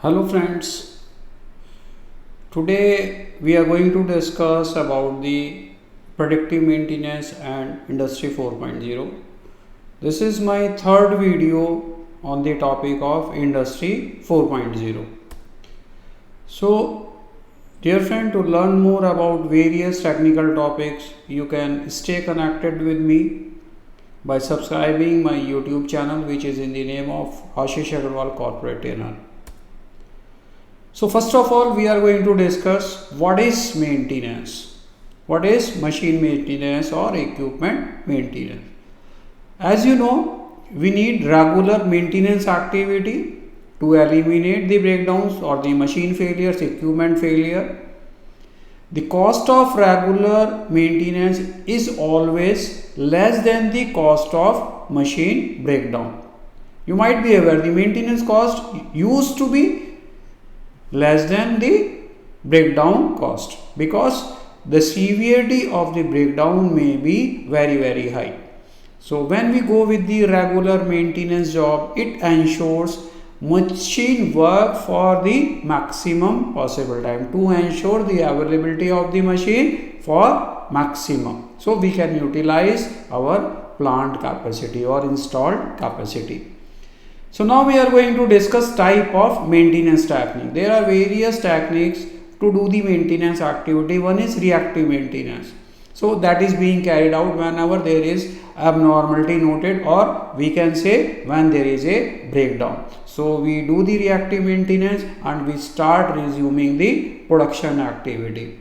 Hello friends, today we are going to discuss about the predictive maintenance and industry 4.0. This is my third video on the topic of industry 4.0. So dear friend, to learn more about various technical topics, you can stay connected with me by subscribing my YouTube channel, which is in the name of Ashish Agarwal Corporate Trainer. So first of all, we are going to discuss what is maintenance. What is machine maintenance or equipment maintenance? As you know, we need regular maintenance activity to eliminate the breakdowns or the machine failures, equipment failure. The cost of regular maintenance is always less than the cost of machine breakdown. You might be aware the maintenance cost used to be less than the breakdown cost because the severity of the breakdown may be very high. So when we go with the regular maintenance job, it ensures machine work for the maximum possible time to ensure the availability of the machine for maximum. So we can utilize our plant capacity or installed capacity. So now we are going to discuss type of maintenance technique. There are various techniques to do the maintenance activity. One is reactive maintenance. So that is being carried out whenever there is abnormality noted, or we can say when there is a breakdown. So we do the reactive maintenance and we start resuming the production activity.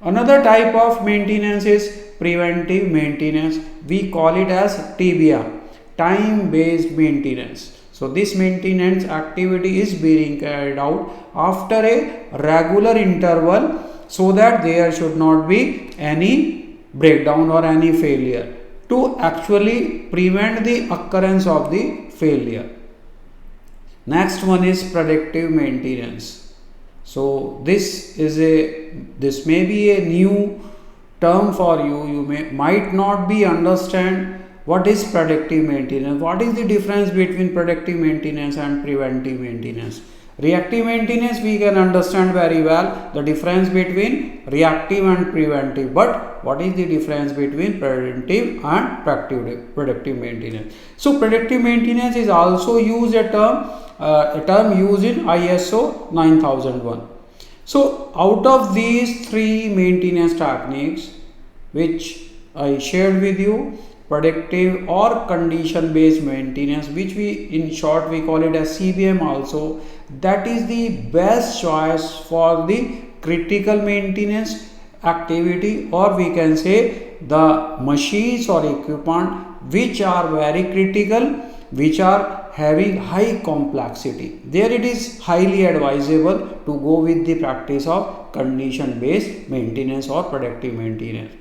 Another type of maintenance is preventive maintenance. We call it as TBM, time based maintenance. So this maintenance activity is being carried out after a regular interval so that there should not be any breakdown or any failure to actually prevent the occurrence of the failure. Next one is predictive maintenance. So this may be a new term for you. You might not be understand what is predictive maintenance. What is the difference between predictive maintenance and preventive maintenance? Reactive maintenance we can understand very well the difference between reactive and preventive, but what is the difference between preventive and predictive maintenance? So predictive maintenance is also used a term used in ISO 9001. So out of these three maintenance techniques which I shared with you, predictive or condition based maintenance, which we call it as CBM also, that is the best choice for the critical maintenance activity, or we can say the machines or equipment which are very critical, which are having high complexity. There it is highly advisable to go with the practice of condition based maintenance or predictive maintenance.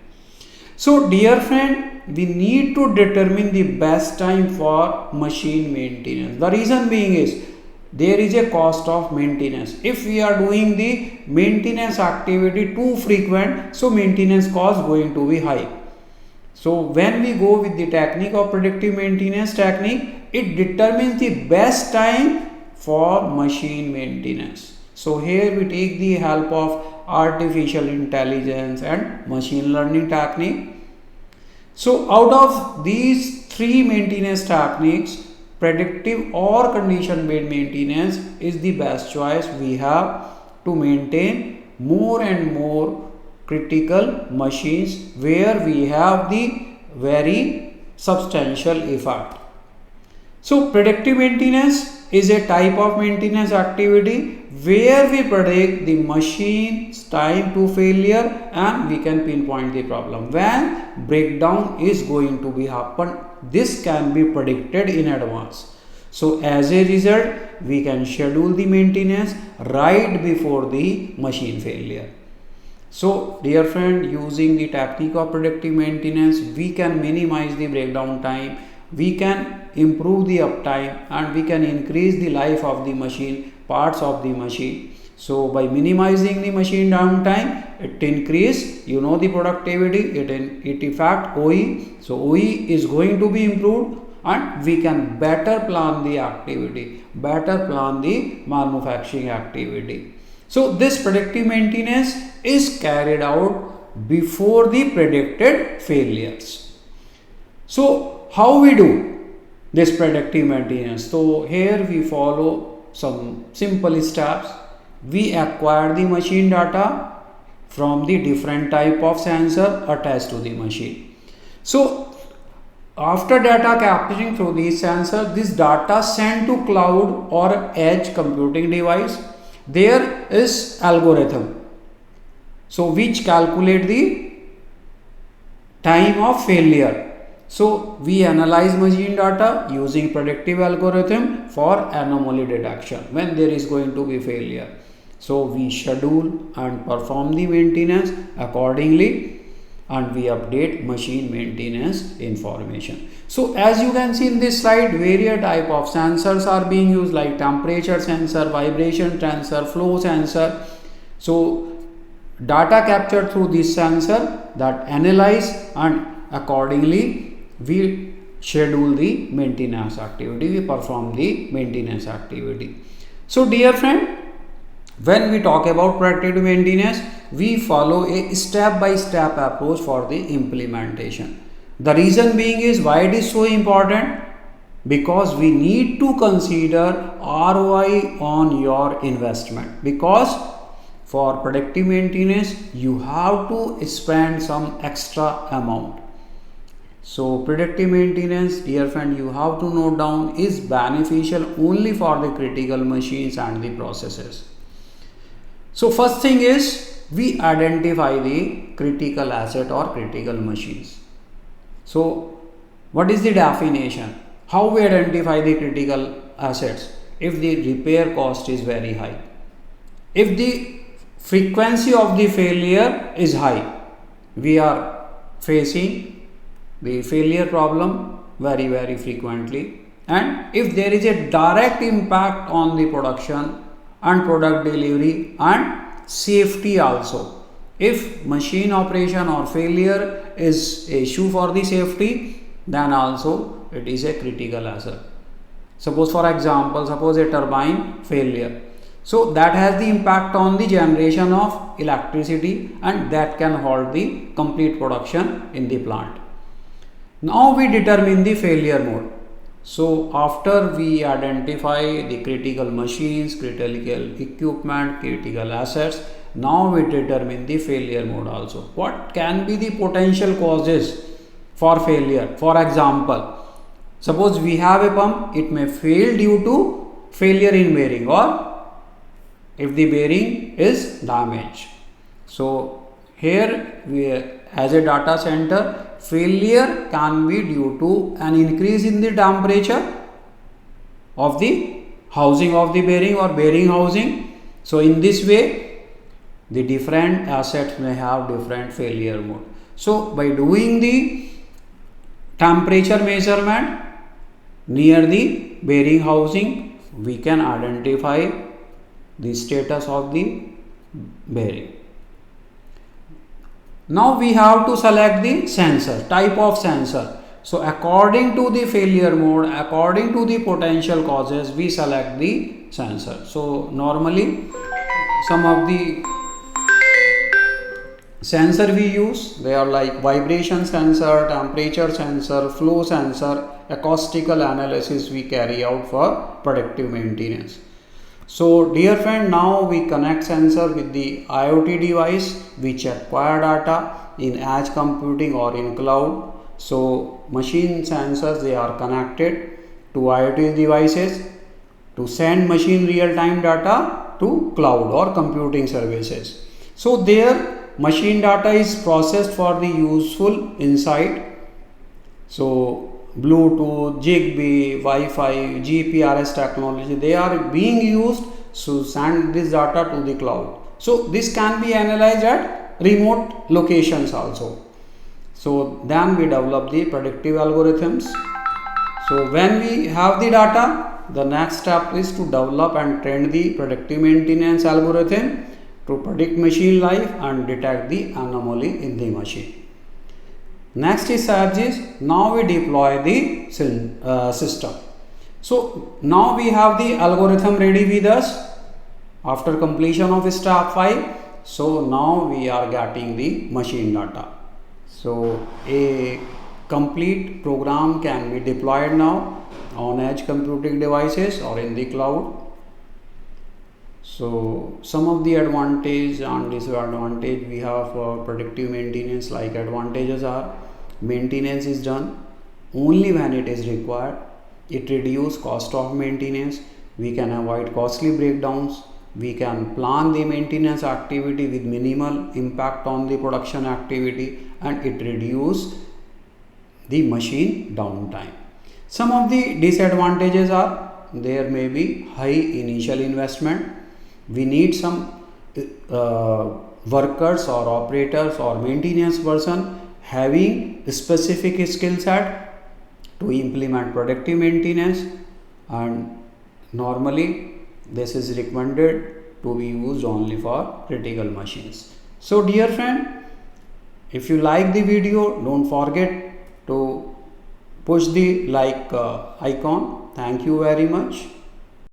So dear friend, we need to determine the best time for machine maintenance. The reason being is there is a cost of maintenance. If we are doing the maintenance activity too frequent, so maintenance cost going to be high. So when we go with the technique of predictive maintenance technique, it determines the best time for machine maintenance. So here we take the help of artificial intelligence and machine learning technique. So out of these three maintenance techniques, predictive or condition based maintenance is the best choice we have to maintain more and more critical machines where we have the very substantial effect. So predictive maintenance is a type of maintenance activity where we predict the machine's time to failure and we can pinpoint the problem. When breakdown is going to be happen, this can be predicted in advance. So as a result, we can schedule the maintenance right before the machine failure. So dear friend, using the technique of predictive maintenance, we can minimize the breakdown time, we can improve the uptime, and we can increase the life of the machine, parts of the machine. So by minimizing the machine downtime, it increase the productivity, it affect OE. So OE is going to be improved and we can better plan the activity, better plan the manufacturing activity. So this predictive maintenance is carried out before the predicted failures. So how we do this predictive maintenance? So here we follow some simple steps. We acquire the machine data from the different type of sensor attached to the machine. So after data capturing through these sensors, this data sent to cloud or edge computing device. There is algorithm, so which calculate the time of failure. So we analyze machine data using predictive algorithm for anomaly detection when there is going to be failure. So we schedule and perform the maintenance accordingly, and we update machine maintenance information. So as you can see in this slide, various type of sensors are being used, like temperature sensor, vibration sensor, flow sensor. So data captured through this sensor that analyze, and accordingly we schedule the maintenance activity, we perform the maintenance activity. So dear friend, when we talk about predictive maintenance, we follow a step-by-step approach for the implementation. The reason being is why it is so important, because we need to consider ROI on your investment, because for predictive maintenance you have to spend some extra amount. So predictive maintenance, dear friend, you have to note down, is beneficial only for the critical machines and the processes. So first thing is, we identify the critical asset or critical machines. So what is the definition? How we identify the critical assets? If the repair cost is very high, if the frequency of the failure is high, we are facing the failure problem very frequently, and if there is a direct impact on the production and product delivery and safety also. If machine operation or failure is an issue for the safety, then also it is a critical asset. Suppose for example, suppose a turbine failure. So that has the impact on the generation of electricity, and that can halt the complete production in the plant. Now we determine the failure mode. So after we identify the critical machines, critical equipment, critical assets, now we determine the failure mode also. What can be the potential causes for failure? For example, suppose we have a pump, it may fail due to failure in bearing, or if the bearing is damaged. So here we, as a data center, failure can be due to an increase in the temperature of the housing of the bearing or bearing housing. So in this way, the different assets may have different failure mode. So by doing the temperature measurement near the bearing housing, we can identify the status of the bearing. Now we have to select the sensor, type of sensor. So according to the failure mode, according to the potential causes, we select the sensor. So normally some of the sensor we use, they are like vibration sensor, temperature sensor, flow sensor, acoustical analysis we carry out for predictive maintenance. So dear friend, now we connect sensor with the IoT device which acquire data in edge computing or in cloud. So machine sensors, they are connected to IoT devices to send machine real-time data to cloud or computing services. So there machine data is processed for the useful insight. So Bluetooth, Zigbee, Wi-Fi, GPRS technology, they are being used to send this data to the cloud. So this can be analyzed at remote locations also. So then we develop the predictive algorithms. So when we have the data, the next step is to develop and train the predictive maintenance algorithm to predict machine life and detect the anomaly in the machine. Next stage is now we deploy the system. So now we have the algorithm ready with us after completion of step 5. So now we are getting the machine data. So a complete program can be deployed now on edge computing devices or in the cloud. So some of the advantage and disadvantage we have for predictive maintenance. Like advantages are maintenance is done only when it is required. It reduces cost of maintenance. We can avoid costly breakdowns. We can plan the maintenance activity with minimal impact on the production activity, and it reduces the machine downtime. Some of the disadvantages are there may be high initial investment. We need some workers or operators or maintenance person having specific skill set to implement predictive maintenance, and normally this is recommended to be used only for critical machines. So dear friend, if you like the video, don't forget to push the like icon. Thank you very much.